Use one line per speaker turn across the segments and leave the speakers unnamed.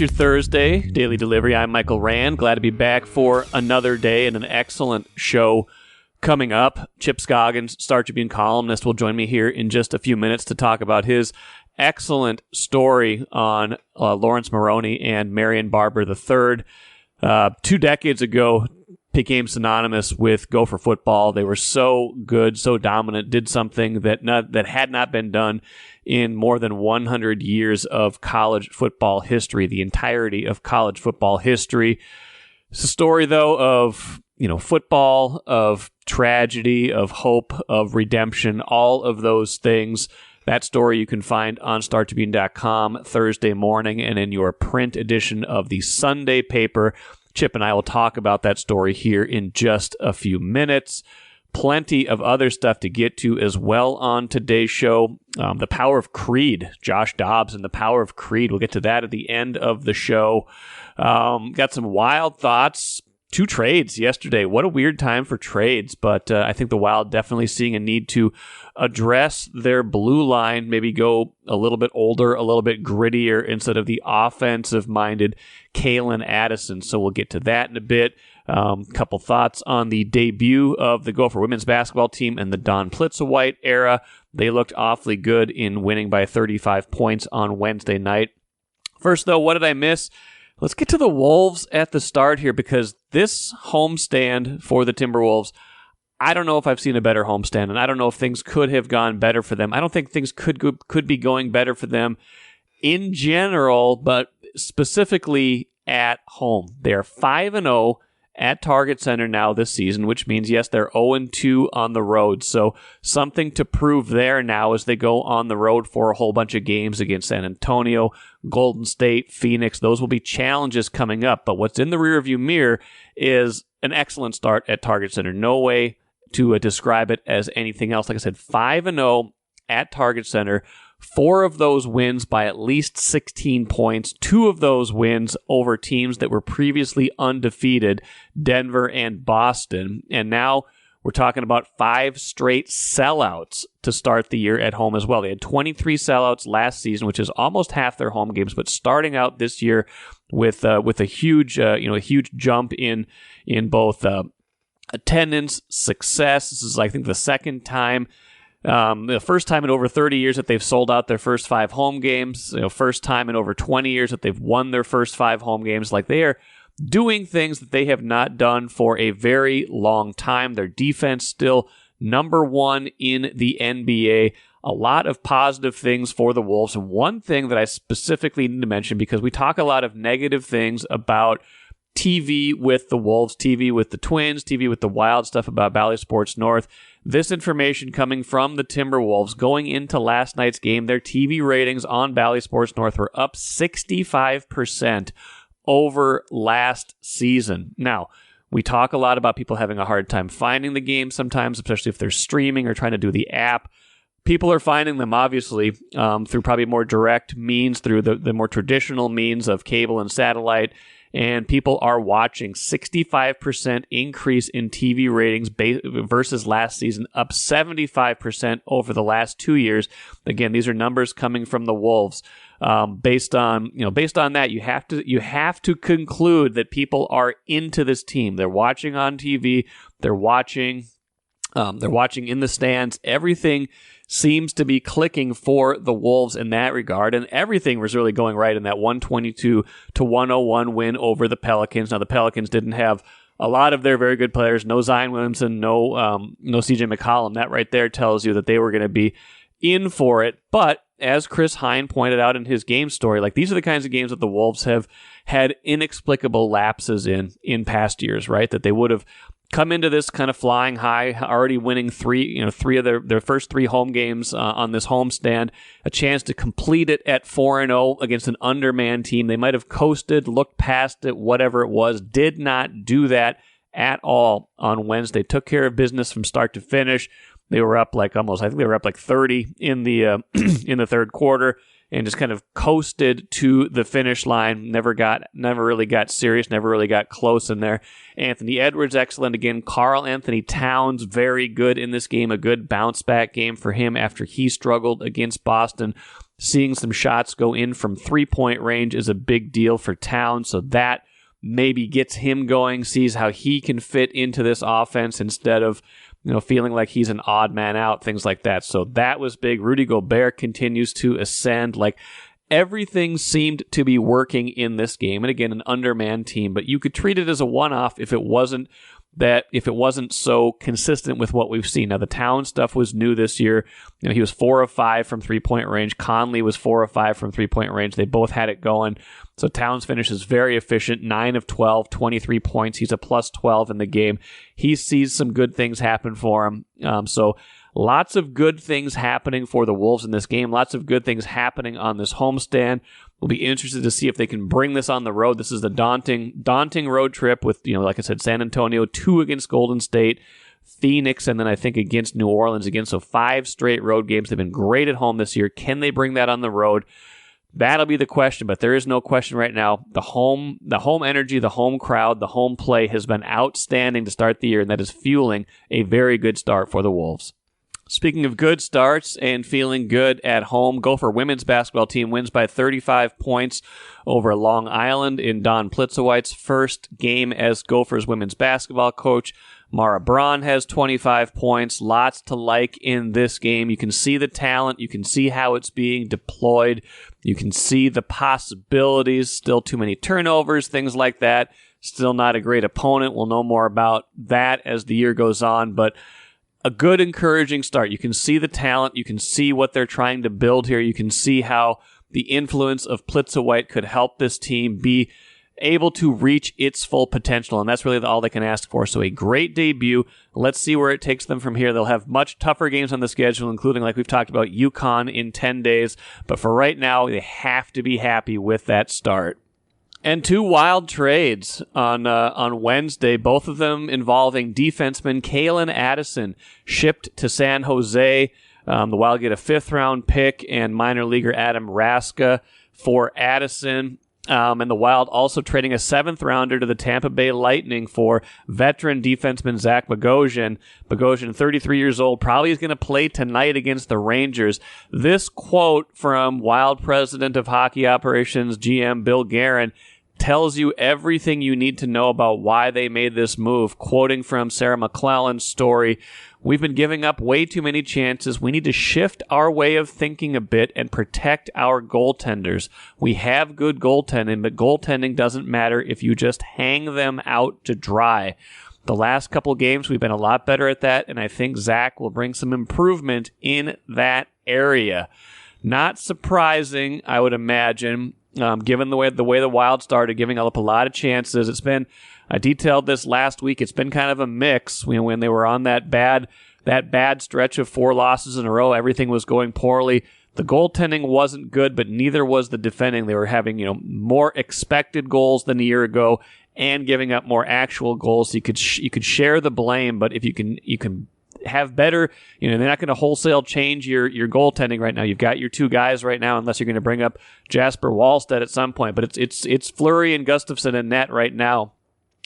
your Thursday Daily Delivery. I'm Michael Rand. Glad to be back for another day and an excellent show coming up. Chip Scoggins, Star Tribune columnist, will join me here in just a few minutes to talk about his excellent story on Laurence Maroney and Marion Barber III. 2 decades ago, became synonymous with Gopher football. They were so good, so dominant, did something that had not been done in more than 100 years of college football history, the entirety of college football history. It's a story, though, of football, of tragedy, of hope, of redemption, all of those things. That story you can find on StarTribune.com Thursday morning and in your print edition of the Sunday paper. Chip and I will talk about that story here in just a few minutes. Plenty of other stuff to get to as well on today's show. The Power of Creed, Josh Dobbs and the Power of Creed. We'll get to that at the end of the show. Got some wild thoughts. 2 trades yesterday. What a weird time for trades, but I think the Wild definitely seeing a need to address their blue line, maybe go a little bit older, a little bit grittier instead of the offensive-minded Kalen Addison. So we'll get to that in a bit. Couple thoughts on the debut of the Gopher women's basketball team in the Don Plitzawhite era. They looked awfully good in winning by 35 points on Wednesday night. First, though, what did I miss? Let's get to the Wolves at the start here, because this homestand for the Timberwolves, I don't know if I've seen a better homestand, and I don't know if things could have gone better for them. I don't think things could be going better for them in general, but specifically at home. They're 5-0 at Target Center now this season, which means, yes, they're 0-2 on the road. So something to prove there now as they go on the road for a whole bunch of games against San Antonio, Golden State, Phoenix. Those will be challenges coming up. But what's in the rearview mirror is an excellent start at Target Center. No way to describe it as anything else. Like I said, 5-0 at Target Center. 4 of those wins by at least 16 points. 2 of those wins over teams that were previously undefeated, Denver and Boston. And now we're talking about 5 straight sellouts to start the year at home as well. They had 23 sellouts last season, which is almost half their home games. But starting out this year with a huge jump in both attendance, success. This is, I think, the second time. The first time in over 30 years that they've sold out their first 5 home games. First time in over 20 years that they've won their first 5 home games. Like, they are doing things that they have not done for a very long time. Their defense still number 1 in the NBA. A lot of positive things for the Wolves. And one thing that I specifically need to mention, because we talk a lot of negative things about TV with the Wolves, TV with the Twins, TV with the Wild, stuff about Bally Sports North. This information coming from the Timberwolves going into last night's game. Their TV ratings on Bally Sports North were up 65% over last season. Now, we talk a lot about people having a hard time finding the game sometimes, especially if they're streaming or trying to do the app. People are finding them, obviously, through probably more direct means, through the more traditional means of cable and satellite. And people are watching. 65% increase in TV ratings versus last season, up 75% over the last 2 years. Again, these are numbers coming from the Wolves. Based on that, you have to conclude that people are into this team. They're watching on TV. They're watching in the stands. Everything seems to be clicking for the Wolves in that regard, and everything was really going right in that 122-101 win over the Pelicans. Now, the Pelicans didn't have a lot of their very good players. No Zion Williamson, no CJ McCollum. That right there tells you that they were going to be in for it. But as Chris Hine pointed out in his game story, like, these are the kinds of games that the Wolves have had inexplicable lapses in past years, right? That they would have come into this kind of flying high, already winning three of their first 3 home games on this homestand, a chance to complete it at 4-0 against an undermanned team. They might have coasted, looked past it, whatever it was, did not do that at all on Wednesday. Took care of business from start to finish. They were up like 30 in the in the third quarter, and just kind of coasted to the finish line. Never really got serious, never really got close in there. Anthony Edwards, excellent again. Karl Anthony Towns, very good in this game. A good bounce-back game for him after he struggled against Boston. seeing some shots go in from three-point range is a big deal for Towns, so that maybe gets him going, sees how he can fit into this offense instead of feeling like he's an odd man out, things like that. So that was big. Rudy Gobert continues to ascend. Like, everything seemed to be working in this game. And again, an undermanned team, but you could treat it as a one-off if it wasn't so consistent with what we've seen. Now, the Town stuff was new this year. He was 4 of 5 from three-point range. Conley was 4 of 5 from three-point range. They both had it going. So Towns finishes very efficient, 9 of 12, 23 points. He's a plus 12 in the game. He sees some good things happen for him. So lots of good things happening for the Wolves in this game. Lots of good things happening on this homestand. We'll be interested to see if they can bring this on the road. This is the daunting road trip with, like I said, San Antonio, 2 against Golden State, Phoenix, and then I think against New Orleans again. So 5 straight road games. They've been great at home this year. Can they bring that on the road? That'll be the question, but there is no question right now. The home energy, the home crowd, the home play has been outstanding to start the year, and that is fueling a very good start for the Wolves. Speaking of good starts and feeling good at home, Gopher women's basketball team wins by 35 points over Long Island in Don Plitzowite's first game as Gophers women's basketball coach. Mara Braun has 25 points. Lots to like in this game. You can see the talent. You can see how it's being deployed. You can see the possibilities. Still too many turnovers, things like that. Still not a great opponent. We'll know more about that as the year goes on, but a good, encouraging start. You can see the talent. You can see what they're trying to build here. You can see how the influence of Plitzowite could help this team be able to reach its full potential, and that's really all they can ask for. So a great debut. Let's see where it takes them from here. They'll have much tougher games on the schedule, including, like we've talked about, UConn in 10 days. But for right now, they have to be happy with that start. And 2 wild trades on Wednesday, both of them involving defenseman Kalen Addison, shipped to San Jose. The Wild get a 5th-round pick and minor leaguer Adam Raska for Addison. And the Wild also trading a 7th-rounder to the Tampa Bay Lightning for veteran defenseman Zach Bogosian. Bogosian, 33 years old, probably is going to play tonight against the Rangers. This quote from Wild President of Hockey Operations GM Bill Guerin tells you everything you need to know about why they made this move. Quoting from Sarah McClellan's story, "We've been giving up way too many chances. We need to shift our way of thinking a bit and protect our goaltenders. We have good goaltending, but goaltending doesn't matter if you just hang them out to dry. The last couple games, we've been a lot better at that, and I think Zach will bring some improvement in that area." Not surprising, I would imagine, given the way the Wild started, giving up a lot of chances. It's been, I detailed this last week, it's been kind of a mix. When they were on that bad stretch of 4 losses in a row, everything was going poorly. The goaltending wasn't good, but neither was the defending. They were having more expected goals than a year ago and giving up more actual goals. So you could share the blame, but if you can have better, they're not going to wholesale change your goaltending right now. You've got your 2 guys right now, unless you're going to bring up Jasper Wallstedt at some point. But it's Fleury and Gustafsson in net right now.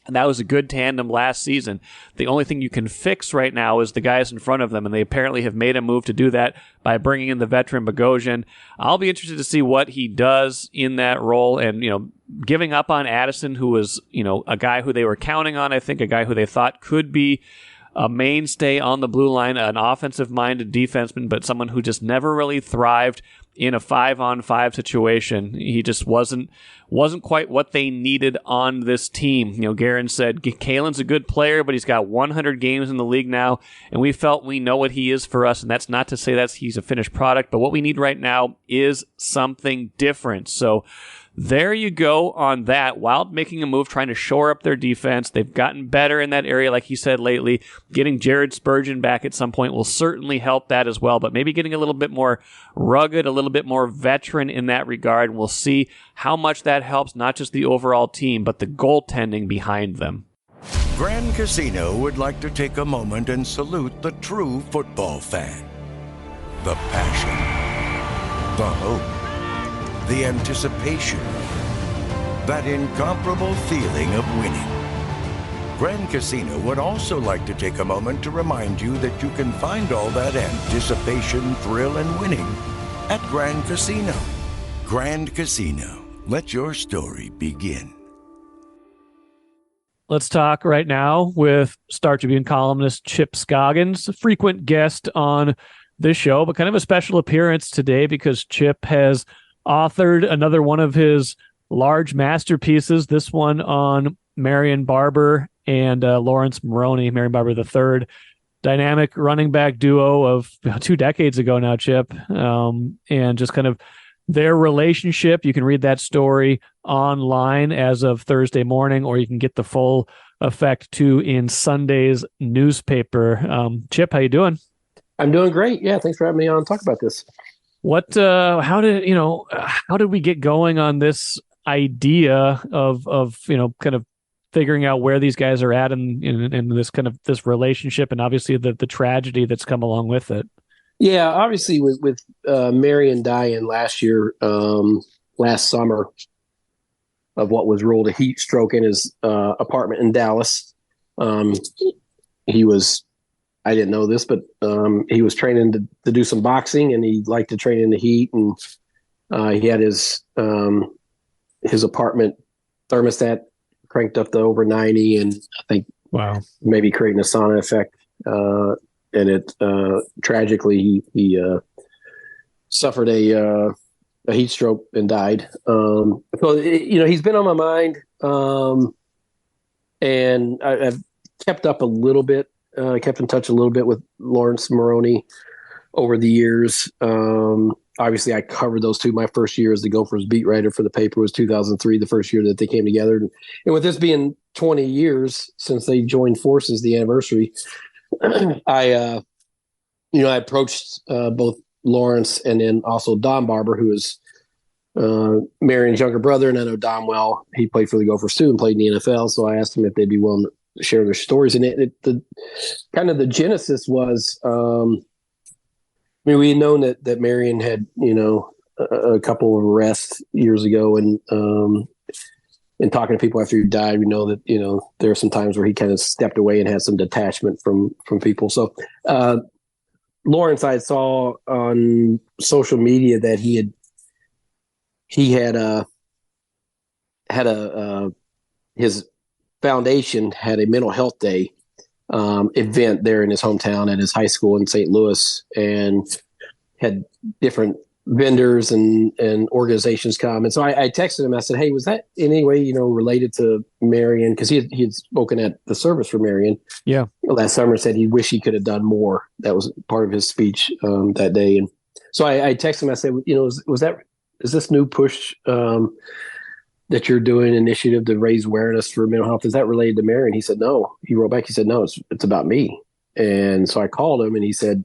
And that was a good tandem last season. The only thing you can fix right now is the guys in front of them, and they apparently have made a move to do that by bringing in the veteran Bogosian. I'll be interested to see what he does in that role, and giving up on Addison, who was a guy who they were counting on. I think a guy who they thought could be a mainstay on the blue line, an offensive-minded defenseman, but someone who just never really thrived in a 5-on-5 situation. He just wasn't quite what they needed on this team. Guerin said, Kalen's a good player, but he's got 100 games in the league now, and we felt we know what he is for us, and that's not to say that he's a finished product, but what we need right now is something different. So there you go on that. Wild making a move, trying to shore up their defense. They've gotten better in that area, like he said lately. Getting Jared Spurgeon back at some point will certainly help that as well, but maybe getting a little bit more rugged, a little bit more veteran in that regard. And we'll see how much that helps, not just the overall team, but the goaltending behind them.
Grand Casino would like to take a moment and salute the true football fan. The passion, the hope, the anticipation, that incomparable feeling of winning. Grand Casino would also like to take a moment to remind you that you can find all that anticipation, thrill, and winning at Grand Casino. Grand Casino. Let your story begin.
Let's talk right now with Star Tribune columnist Chip Scoggins, a frequent guest on this show, but kind of a special appearance today because Chip has authored another one of his large masterpieces, this one on Marion Barber and Laurence Maroney, Marion Barber III, dynamic running back duo of 2 decades ago now, Chip, and just kind of their relationship. You can read that story online as of Thursday morning, or you can get the full effect too in Sunday's newspaper. Chip, how you doing?
I'm doing great. Yeah, thanks for having me on to talk about this.
How did we get going on this idea of kind of figuring out where these guys are at in this kind of this relationship, and obviously the tragedy that's come along with it?
Yeah, obviously with Marion dying last summer of what was ruled a heat stroke in his apartment in Dallas. He was, I didn't know this, but he was training to do some boxing, and he liked to train in the heat. And he had his apartment thermostat cranked up to over 90, and I think maybe creating a sauna effect. And it tragically he suffered a heat stroke and died. So he's been on my mind, and I've kept up a little bit. Kept in touch a little bit with Laurence Maroney over the years. Obviously, I covered those two. My first year as the Gophers beat writer for the paper was 2003, the first year that they came together. And with this being 20 years since they joined forces, the anniversary, I approached both Laurence and then also Dom Barber, who is Marion's younger brother, and I know Dom well. He played for the Gophers too and played in the NFL. So I asked him if they'd be willing to share their stories. And the genesis was, we had known that Marion had a couple of arrests years ago, and in talking to people after he died, we know that there are some times where he kind of stepped away and had some detachment from people. So Laurence, I saw on social media that he had his foundation had a mental health day event there in his hometown at his high school in St. Louis, and had different vendors and organizations come. And so I texted him. I said, "Hey, was that in any way, related to Marion?" Because he had spoken at the service for Marion.
Yeah.
Last summer, said he wished he could have done more. That was part of his speech that day. And so I texted him. I said, is this new push that you're doing, initiative to raise awareness for mental health, is that related to Marion? He said, no. He wrote back. He said, no, it's about me. And so I called him, and he said,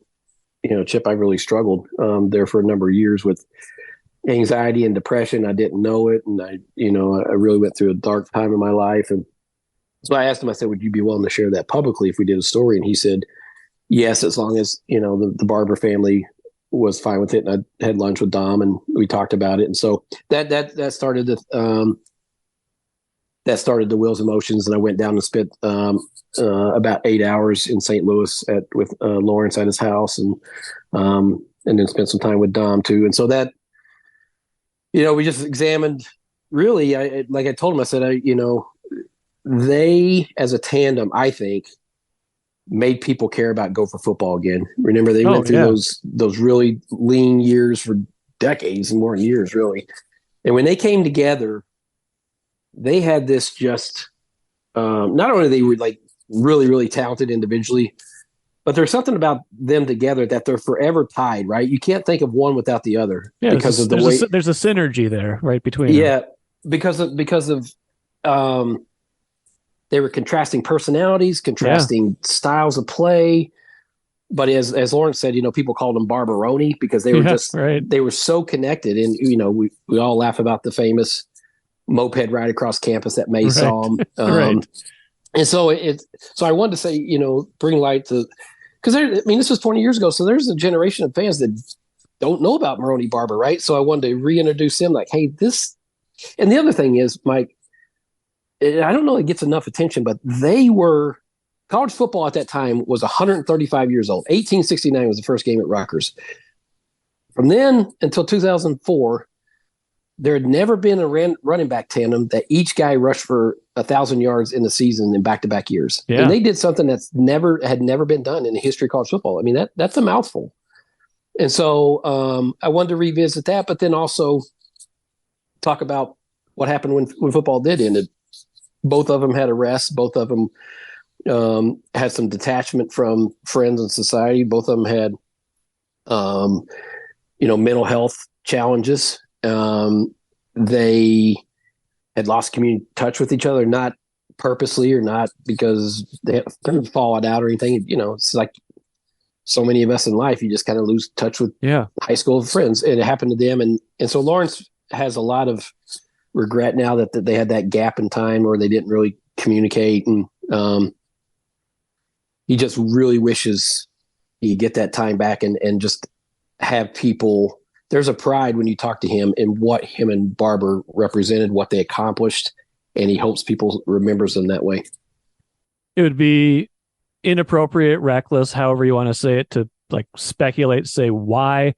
Chip, I really struggled there for a number of years with anxiety and depression. I didn't know it. And I really went through a dark time in my life. And so I asked him, I said, would you be willing to share that publicly if we did a story? And he said, yes, as long as, the Barber family was fine with it. And I had lunch with Dom, and we talked about it. And so that started the wheels in motions. And I went down and spent about 8 hours in St. Louis with Laurence at his house, and then spent some time with Dom too. And so that, we just examined, really, like I told him, I said, they as a tandem, I think, made people care about Gopher football again. Remember, they went through those really lean years for decades and more years, really. And when they came together, they had this just not only they were like really, really talented individually, but there's something about them together that they're forever tied, right? You can't think of one without the other because of the way
there's a synergy there, right, between them.
because of they were contrasting personalities, contrasting styles of play. But as Laurence said, people called them Barbaroni because they were they were so connected. And, we all laugh about the famous moped ride across campus that May saw him. And so I wanted to say, bring light to, because this was 20 years ago. So there's a generation of fans that don't know about Maroney Barber, right? So I wanted to reintroduce him like, hey, this, and the other thing is, Mike, I don't know it gets enough attention, but college football at that time was 135 years old. 1869 was the first game at Rutgers. From then until 2004, there had never been a running back tandem that each guy rushed for 1,000 yards in the season in back-to-back years.
Yeah.
And they did something that's had never been done in the history of college football. I mean, that's a mouthful. And so I wanted to revisit that, but then also talk about what happened when football did end. Both of them had arrests. Both of them had some detachment from friends and society. Both of them had, mental health challenges. They had lost touch with each other, not purposely or not because they had fallen out or anything. It's like so many of us in life, you just kind of lose touch with high school friends. And it happened to them. And so Laurence has a lot of regret now that they had that gap in time where they didn't really communicate. And he just really wishes he could get that time back and just have people. There's a pride when you talk to him in what him and Barber represented, what they accomplished, and he hopes people remembers them that way.
It would be inappropriate, reckless, however you want to say it, to like speculate, say why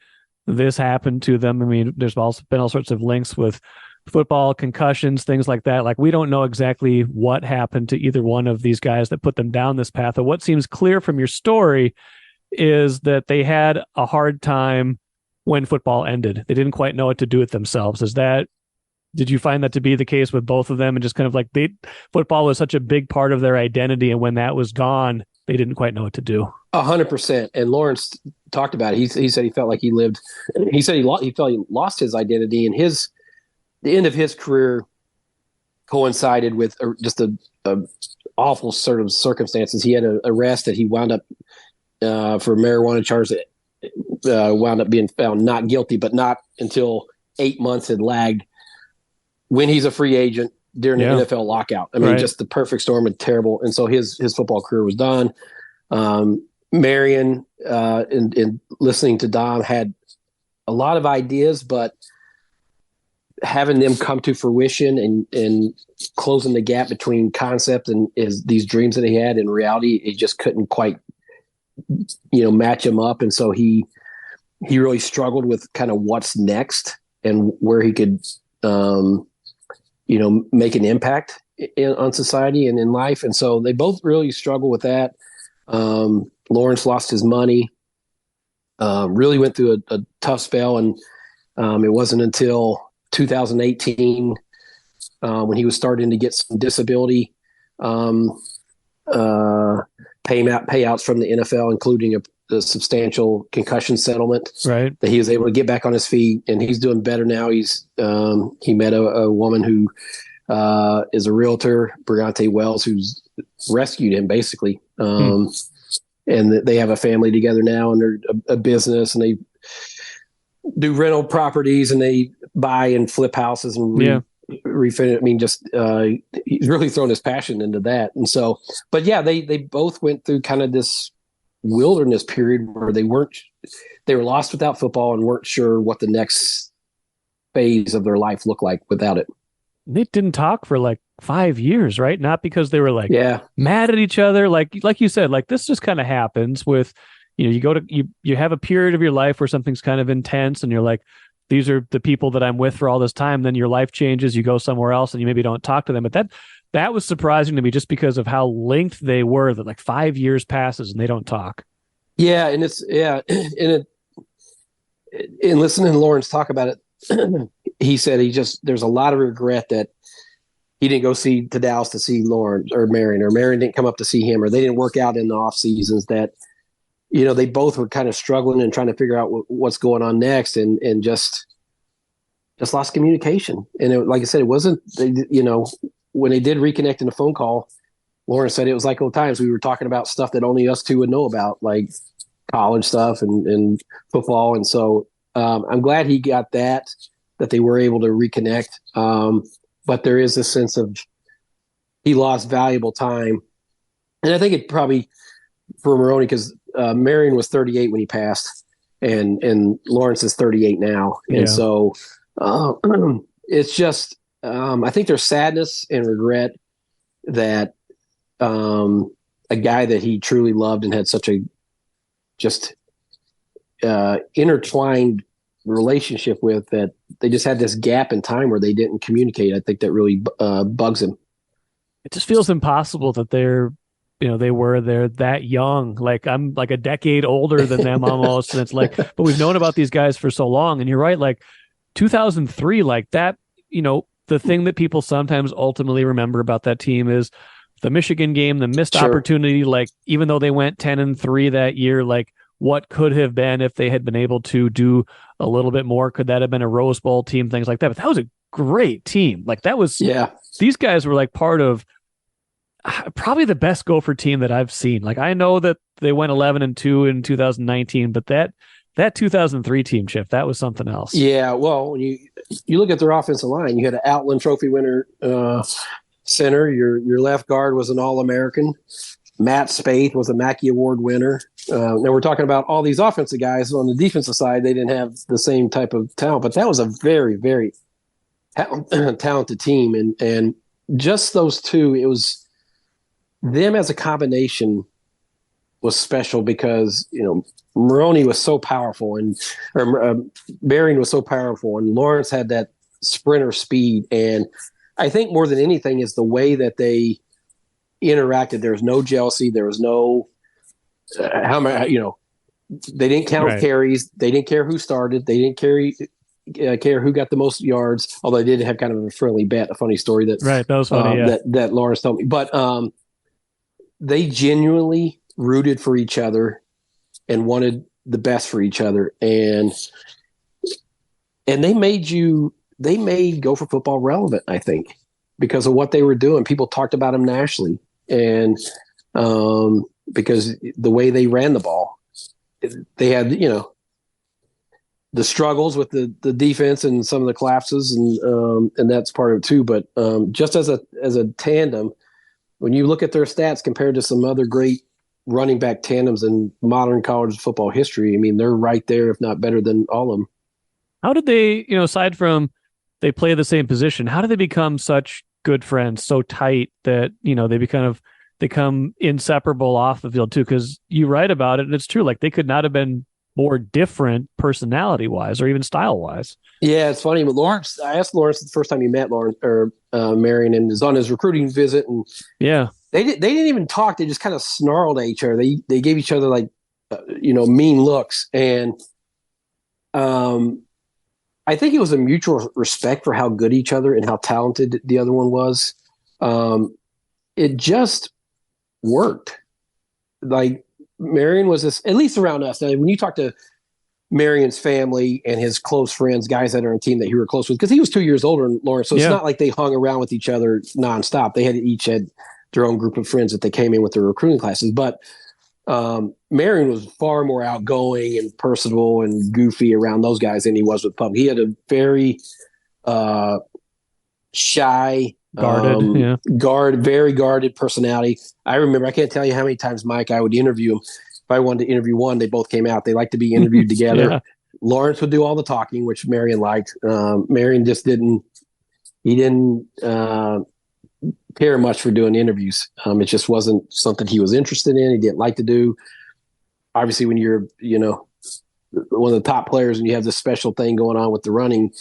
this happened to them. I mean, there's also been all sorts of links with football, concussions, things like that. Like, we don't know exactly what happened to either one of these guys that put them down this path. But what seems clear from your story is that they had a hard time when football ended. They didn't quite know what to do with themselves. Did you find that to be the case with both of them? And just kind of like football was such a big part of their identity, and when that was gone, they didn't quite know what to do.
100%. And Laurence talked about it. He said he felt like he felt he lost his identity, and the end of his career coincided with just a awful sort of circumstances. He had an arrest that he wound up for marijuana charges that wound up being found not guilty, but not until 8 months had lagged when he's a free agent during the NFL lockout. I mean, just the perfect storm and terrible. And so his football career was done. Marion, in listening to Dom, had a lot of ideas, but having them come to fruition and closing the gap between concept and these dreams that he had in reality, it just couldn't quite, match him up. And so he really struggled with kind of what's next and where he could, make an impact on society and in life. And so they both really struggle with that. Laurence lost his money, really went through a tough spell. And it wasn't until 2018 when he was starting to get some disability payouts from the NFL, including a substantial concussion settlement, that he was able to get back on his feet, and he's doing better now. He met a woman who is a realtor, Brigante Wells, who's rescued him basically. And they have a family together now, and they're a business, and they do rental properties, and they buy and flip houses and refinish. I mean, just he's really thrown his passion into that. And so, but yeah, they both went through kind of this wilderness period where they were lost without football and weren't sure what the next phase of their life looked like without it.
They didn't talk for like 5 years, right? Not because they were like mad at each other. Like you said, like this just kind of happens with, you have a period of your life where something's kind of intense and you're like, these are the people that I'm with for all this time. Then your life changes, you go somewhere else and you maybe don't talk to them. But that was surprising to me just because of how linked they were, that like 5 years passes and they don't talk. Yeah.
And in listening to Laurence talk about it, he said there's a lot of regret that he didn't go to Dallas to see Laurence or Marion didn't come up to see him, or they didn't work out in the off seasons, that, they both were kind of struggling and trying to figure out what's going on next, and just lost communication. And like I said, it wasn't, when they did reconnect in a phone call, Laurence said it was like old times. We were talking about stuff that only us two would know about, like college stuff and football. And so I'm glad he got that they were able to reconnect. But there is a sense of he lost valuable time. And I think it probably for Maroney, because Marion was 38 when he passed, and Laurence is 38 now. And so it's just, I think there's sadness and regret that a guy that he truly loved and had such a just intertwined relationship with, that they just had this gap in time where they didn't communicate. I think that really bugs him.
It just feels impossible that they're that young. Like I'm like a decade older than them almost. And it's like, but we've known about these guys for so long. And you're right, like 2003, like that, the thing that people sometimes ultimately remember about that team is the Michigan game, the missed opportunity. Like, even though they went 10-3 that year, like what could have been if they had been able to do a little bit more? Could that have been a Rose Bowl team? Things like that. But that was a great team. Like that was, these guys were like part of probably the best Gopher team that I've seen. Like I know that they went 11-2 in 2019, but that 2003 team, Chip, that was something else.
Yeah, well, when you look at their offensive line, you had an Outland Trophy winner center. Your left guard was an All-American. Matt Spaeth was a Mackey Award winner. Now we're talking about all these offensive guys. On the defensive side, they didn't have the same type of talent, but that was a very, very talented team. And just those two, it was them as a combination was special because, Maroney was so powerful or Marion was so powerful, and Laurence had that sprinter speed. And I think more than anything is the way that they interacted. There was no jealousy. There was no they didn't count carries. They didn't care who started. They didn't care who got the most yards. Although they did have kind of a friendly bet, a funny story that
was funny.
That Laurence told me. But they genuinely rooted for each other and wanted the best for each other, and they made Gopher football relevant, I think, because of what they were doing. People talked about them nationally, and because the way they ran the ball, they had the struggles with the defense and some of the collapses, and that's part of it too. But just as a tandem, when you look at their stats compared to some other great running back tandems in modern college football history, I mean, they're right there, if not better than all of them.
How did they, aside from they play the same position, how did they become such good friends, so tight that, they become inseparable off the field too? Because you write about it, and it's true. Like they could not have been more different personality wise or even style wise.
Yeah, it's funny. But Laurence, I asked Laurence the first time he met Laurence or Marion, and was on his recruiting visit, and they didn't even talk. They just kind of snarled at each other. They gave each other like mean looks, and I think it was a mutual respect for how good each other and how talented the other one was. It just worked. Like Marion was this, at least around us. Now, when you talk to Marion's family and his close friends, guys that are on a team that he were close with, because he was 2 years older than Laurence, so it's not like they hung around with each other nonstop. They each had their own group of friends that they came in with their recruiting classes. But Marion was far more outgoing and personable and goofy around those guys than he was with Pub. He had a very shy, very guarded personality. I remember, I can't tell you how many times, Mike, I would interview him. If I wanted to interview one, they both came out. They like to be interviewed together. Laurence would do all the talking, which Marion liked. Marion just didn't care much for doing interviews. It just wasn't something he was interested in. He didn't like to do. Obviously, when you're, one of the top players and you have this special thing going on with the running,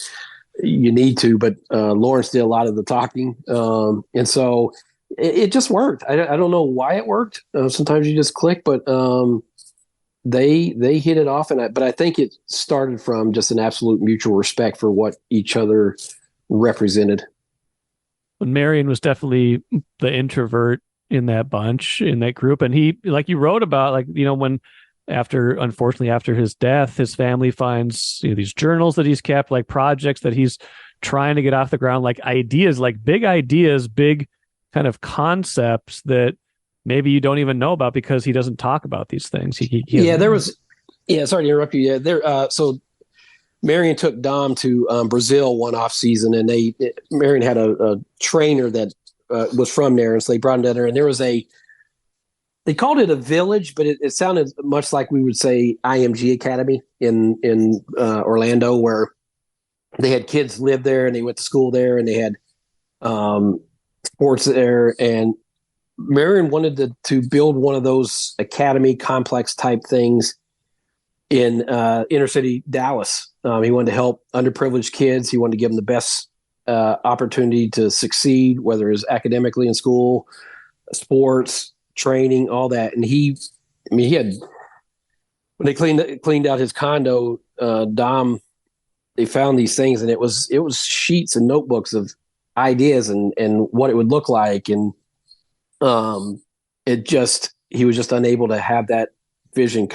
you need to. But Laurence did a lot of the talking. And so it just worked. I don't know why it worked. Sometimes you just click, but they hit it off. But I think it started from just an absolute mutual respect for what each other represented.
Marion was definitely the introvert in that bunch, in that group. And he, like you wrote about, like, when unfortunately after his death, his family finds these journals that he's kept, like projects that he's trying to get off the ground, like ideas, like big ideas, big kind of concepts that maybe you don't even know about because he doesn't talk about these things. Sorry to interrupt you. So Marion took Dom to Brazil one off season, and Marion had a trainer that was from there, and so they brought him down there. And there was they called it a village, but it sounded much like we would say IMG Academy in Orlando, where they had kids live there and they went to school there and they had sports there. And Marion wanted to build one of those academy complex type things
in inner city Dallas. He wanted to help underprivileged kids. He wanted to give them the best opportunity to succeed, whether it's academically in school, sports, training, all that. And he had, when they cleaned out his condo, Dom, they found these things, and it was sheets and notebooks of ideas and what it would look like. And he was just unable to have that vision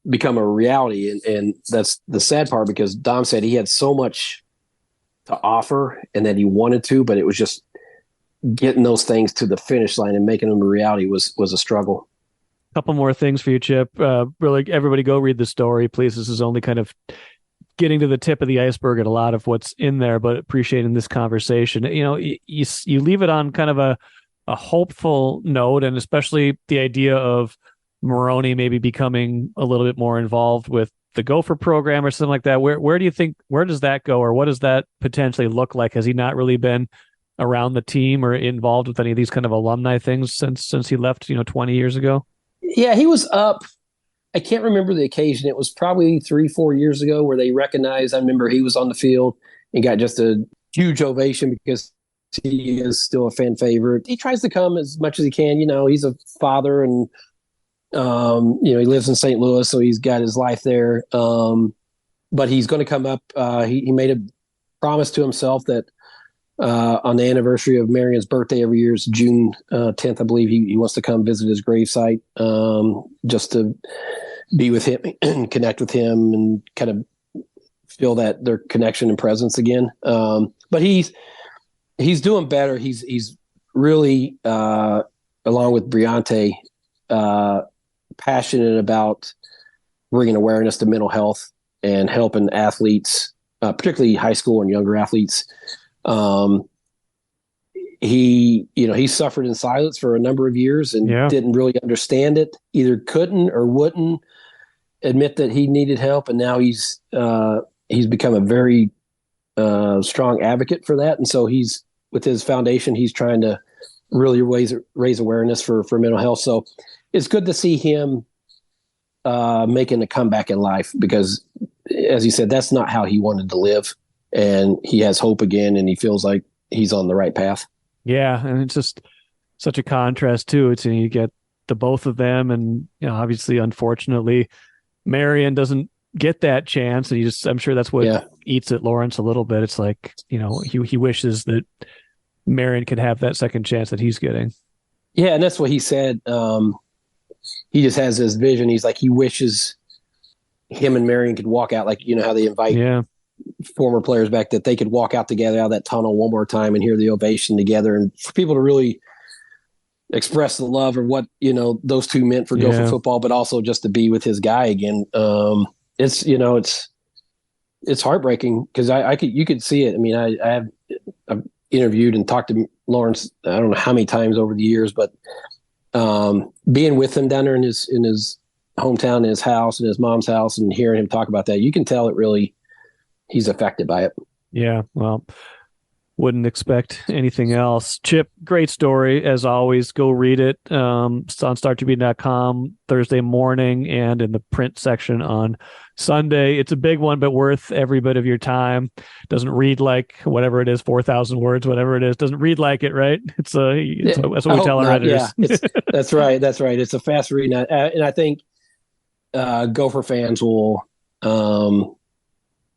become a reality. And that's the sad part, because Dom said he had so much to offer and that he wanted to, but it was just getting those things to the finish line and making them a reality was a struggle.
Couple more things for you, Chip. Really, everybody go read the story, please. This is only kind of getting to the tip of the iceberg at a lot of what's in there, but appreciating this conversation. You leave it on kind of a hopeful note, and especially the idea of Maroney maybe becoming a little bit more involved with the Gopher program or something like that. Where do you think, where does that go, or what does that potentially look like? Has he not really been around the team or involved with any of these kind of alumni things since he left, 20 years ago?
Yeah, he was up. I can't remember the occasion. It was probably 3-4 years ago where they recognized. I remember he was on the field and got just a huge ovation because he is still a fan favorite. He tries to come as much as he can. He's a father, and he lives in St. Louis, so he's got his life there. But he's going to come up. He made a promise to himself that on the anniversary of Marion's birthday every year, is June 10th, I believe, he wants to come visit his gravesite, just to be with him and connect with him and kind of feel that their connection and presence again. But he's doing better. He's really, along with Briante, passionate about bringing awareness to mental health and helping athletes, particularly high school and younger athletes. He suffered in silence for a number of years and didn't really understand it, either couldn't or wouldn't admit that he needed help. And now he's become a very strong advocate for that. And so with his foundation, he's trying to really raise awareness for mental health. So it's good to see him making a comeback in life, because, as he said, that's not how he wanted to live. And he has hope again, and he feels like he's on the right path. Yeah,
and it's just such a contrast too. You get the both of them, and obviously, unfortunately, Marion doesn't get that chance, and I'm sure that's what eats at Laurence a little bit. It's like he wishes that Marion could have that second chance that he's getting.
Yeah, and that's what he said. He just has this vision. He's like, he wishes him and Marion could walk out, like how they invite former players back, that they could walk out together out of that tunnel one more time and hear the ovation together, and for people to really express the love of what those two meant for Gopher football, but also just to be with his guy again. It's heartbreaking, because you could see it. I mean, I've interviewed and talked to Laurence, I don't know how many times over the years, but being with him down there in his hometown, in his house, in his mom's house, and hearing him talk about that, you can tell it really, he's affected by it.
Yeah, well, wouldn't expect anything else. Chip, great story as always. Go read it. It's on StarTribune.com Thursday morning and in the print section on Sunday. It's a big one, but worth every bit of your time. Doesn't read like whatever it is, 4,000 words, whatever it is. Doesn't read like it, right? That's what we tell our editors.
Yeah, that's right. That's right. It's a fast read, and I think Gopher fans will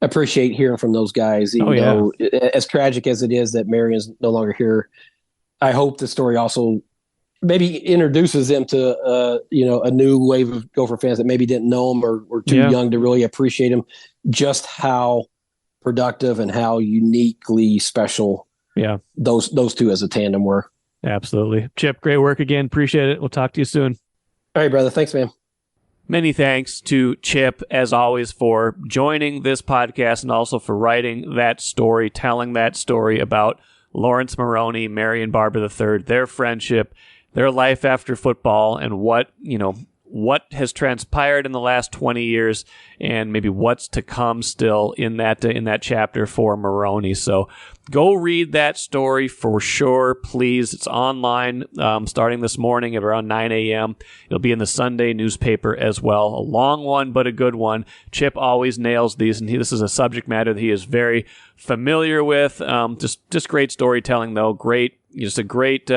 appreciate hearing from those guys, even though, as tragic as it is that Marion's no longer here. I hope the story also maybe introduces them to a new wave of Gopher fans that maybe didn't know him or were too young to really appreciate him, just how productive and how uniquely special those two as a tandem were.
Absolutely. Chip, great work again. Appreciate it. We'll talk to you soon.
All right, brother. Thanks, man.
Many thanks to Chip, as always, for joining this podcast and also for writing that story, telling that story about Laurence Maroney, Marion Barber III, their friendship, their life after football, and what has transpired in the last 20 years, and maybe what's to come still in that chapter for Maroney. So go read that story for sure, please. It's online starting this morning at around 9 a.m. It'll be in the Sunday newspaper as well. A long one, but a good one. Chip always nails these, and this is a subject matter that he is very familiar with. Just great storytelling, though. Just a great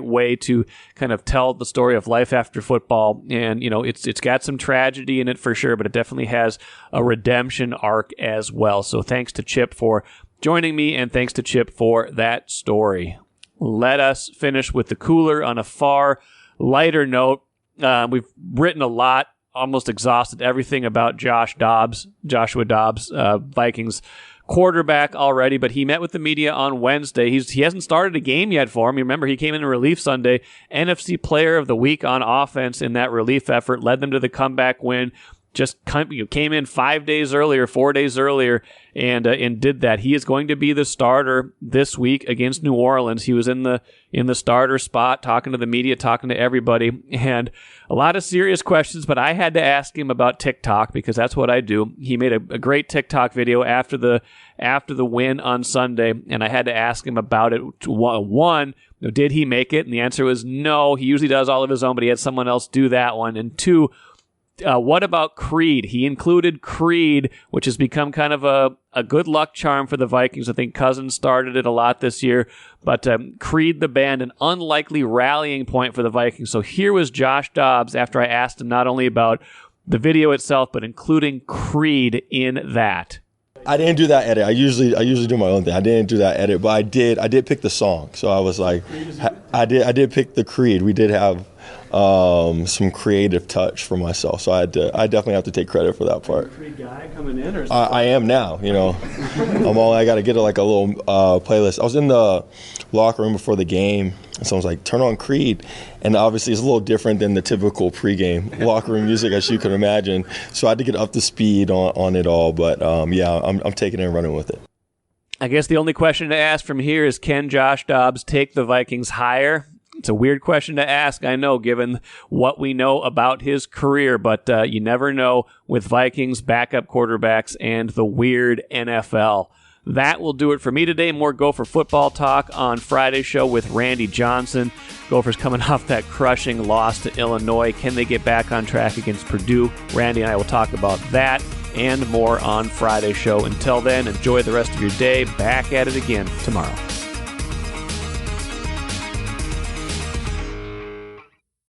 way to kind of tell the story of life after football. And, it's got some tragedy in it for sure, but it definitely has a redemption arc as well. So thanks to Chip for joining me, and thanks to Chip for that story. Let us finish with the cooler on a far lighter note. We've written a lot, almost exhausted everything about Joshua Dobbs, Vikings quarterback already, but he met with the media on Wednesday. He hasn't started a game yet for him. You remember, he came in relief Sunday, NFC Player of the Week on offense in that relief effort, led them to the comeback win. Just came in 4 days earlier, and did that. He is going to be the starter this week against New Orleans. He was in the starter spot, talking to the media, talking to everybody, and a lot of serious questions. But I had to ask him about TikTok, because that's what I do. He made a great TikTok video after the win on Sunday, and I had to ask him about it. One, did he make it? And the answer was no. He usually does all of his own, but he had someone else do that one. And two, what about Creed? He included Creed, which has become kind of a good luck charm for the Vikings. I think Cousins started it a lot this year. But Creed the band, an unlikely rallying point for the Vikings. So here was Josh Dobbs after I asked him not only about the video itself, but including Creed in that.
I didn't do that edit. I usually do my own thing. I didn't do that edit, but I did pick the song. So I was like, I did pick the Creed. We did have some creative touch for myself, so I definitely have to take credit for that part.
Creed guy coming in, or
I am now. I got to get a little playlist. I was in the locker room before the game, and someone's like, "Turn on Creed," and obviously it's a little different than the typical pregame locker room music, as you can imagine. So I had to get up to speed on it all. But I'm taking it and running with it.
I guess the only question to ask from here is, can Josh Dobbs take the Vikings higher? It's a weird question to ask, I know, given what we know about his career, but you never know with Vikings, backup quarterbacks, and the weird NFL. That will do it for me today. More Gopher football talk on Friday's show with Randy Johnson. Gophers coming off that crushing loss to Illinois. Can they get back on track against Purdue? Randy and I will talk about that and more on Friday's show. Until then, enjoy the rest of your day. Back at it again tomorrow.